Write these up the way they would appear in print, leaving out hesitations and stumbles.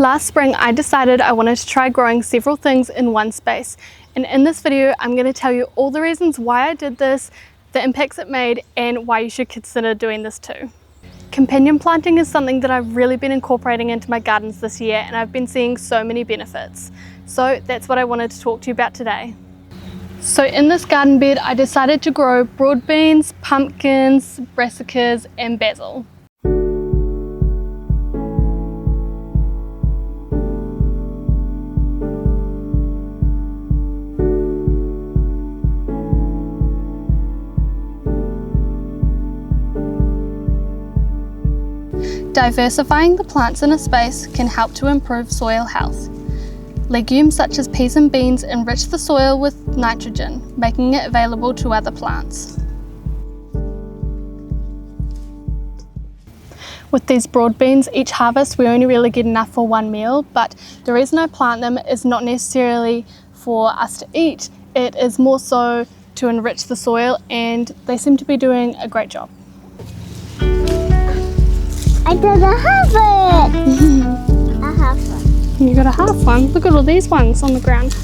Last spring I decided I wanted to try growing several things in one space, and in this video I'm going to tell you all the reasons why I did this, the impacts it made, and why you should consider doing this too. Companion planting is something that I've really been incorporating into my gardens this year, and I've been seeing so many benefits. So that's what I wanted to talk to you about today. So in this garden bed I decided to grow broad beans, pumpkins, brassicas and basil. Diversifying the plants in a space can help to improve soil health. Legumes such as peas and beans enrich the soil with nitrogen, making it available to other plants. With these broad beans, each harvest we only really get enough for one meal, but the reason I plant them is not necessarily for us to eat, it is more so to enrich the soil, and they seem to be doing a great job. I got a half it! A half one. You got a half one? Look at all these ones on the ground.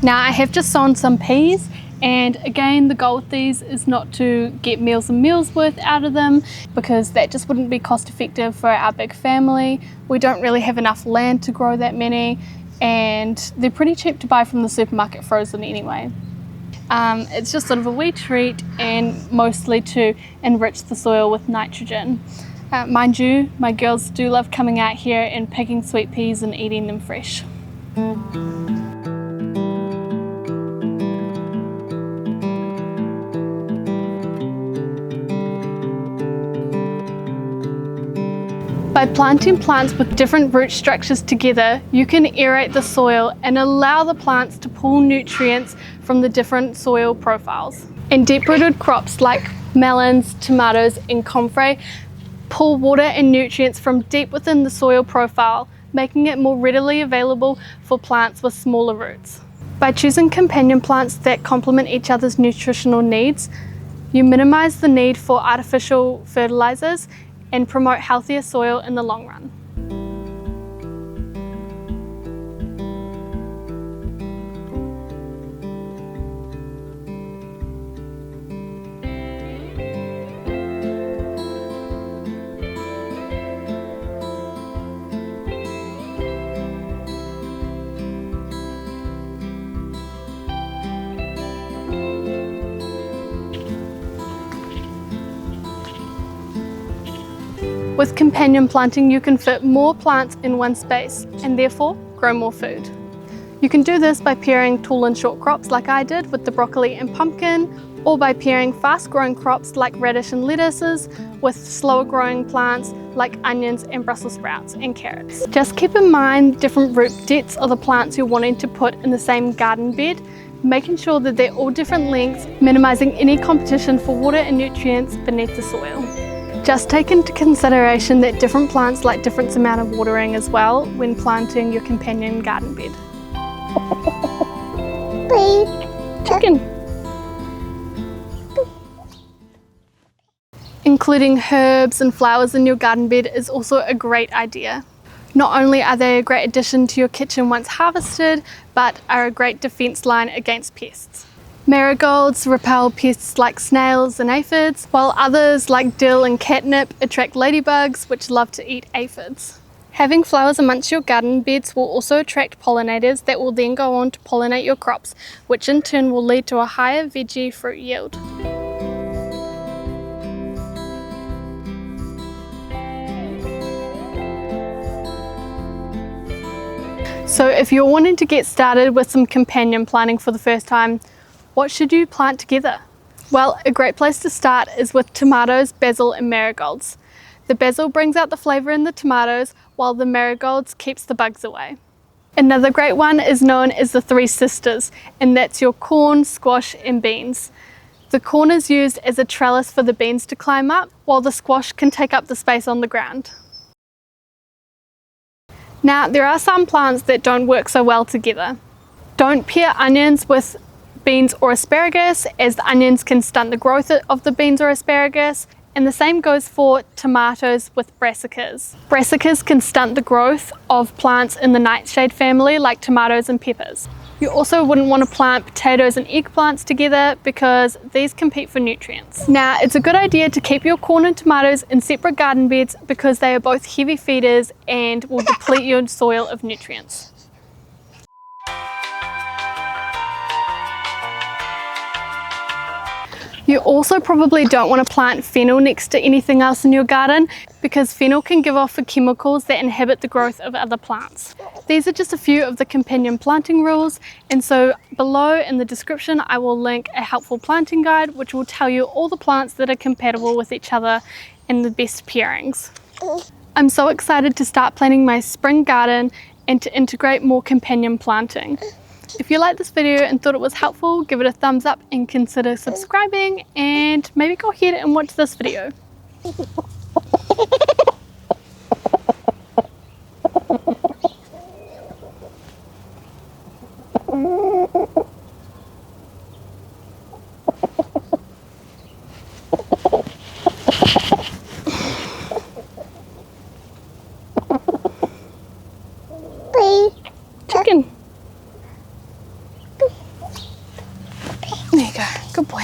Now I have just sown some peas, and again the goal with these is not to get meals and meals worth out of them, because that just wouldn't be cost effective for our big family. We don't really have enough land to grow that many, and they're pretty cheap to buy from the supermarket frozen anyway. It's just sort of a wee treat, and mostly to enrich the soil with nitrogen. Mind you, my girls do love coming out here and picking sweet peas and eating them fresh. By planting plants with different root structures together, you can aerate the soil and allow the plants to pull nutrients from the different soil profiles. And deep-rooted crops like melons, tomatoes and comfrey pull water and nutrients from deep within the soil profile, making it more readily available for plants with smaller roots. By choosing companion plants that complement each other's nutritional needs, you minimize the need for artificial fertilizers and promote healthier soil in the long run. With companion planting, you can fit more plants in one space and therefore grow more food. You can do this by pairing tall and short crops like I did with the broccoli and pumpkin, or by pairing fast-growing crops like radish and lettuces with slower-growing plants like onions and Brussels sprouts and carrots. Just keep in mind different root depths of the plants you're wanting to put in the same garden bed, making sure that they're all different lengths, minimizing any competition for water and nutrients beneath the soil. Just take into consideration that different plants like different amount of watering as well when planting your companion garden bed. Please. Chicken. Including herbs and flowers in your garden bed is also a great idea. Not only are they a great addition to your kitchen once harvested, but are a great defense line against pests. Marigolds repel pests like snails and aphids, while others like dill and catnip attract ladybugs, which love to eat aphids. Having flowers amongst your garden beds will also attract pollinators that will then go on to pollinate your crops, which in turn will lead to a higher veggie fruit yield. So if you're wanting to get started with some companion planting for the first time, what should you plant together? Well, a great place to start is with tomatoes, basil and marigolds. The basil brings out the flavour in the tomatoes, while the marigolds keeps the bugs away. Another great one is known as the Three Sisters, and that's your corn, squash and beans. The corn is used as a trellis for the beans to climb up, while the squash can take up the space on the ground. Now, there are some plants that don't work so well together. Don't pair onions with beans or asparagus, as the onions can stunt the growth of the beans or asparagus, and the same goes for tomatoes with brassicas. Brassicas can stunt the growth of plants in the nightshade family like tomatoes and peppers. You also wouldn't want to plant potatoes and eggplants together because these compete for nutrients. Now, it's a good idea to keep your corn and tomatoes in separate garden beds because they are both heavy feeders and will deplete your soil of nutrients. You also probably don't want to plant fennel next to anything else in your garden because fennel can give off chemicals that inhibit the growth of other plants. These are just a few of the companion planting rules, and so below in the description I will link a helpful planting guide which will tell you all the plants that are compatible with each other and the best pairings. I'm so excited to start planning my spring garden and to integrate more companion planting. If you liked this video and thought it was helpful, give it a thumbs up and consider subscribing, and maybe go ahead and watch this video.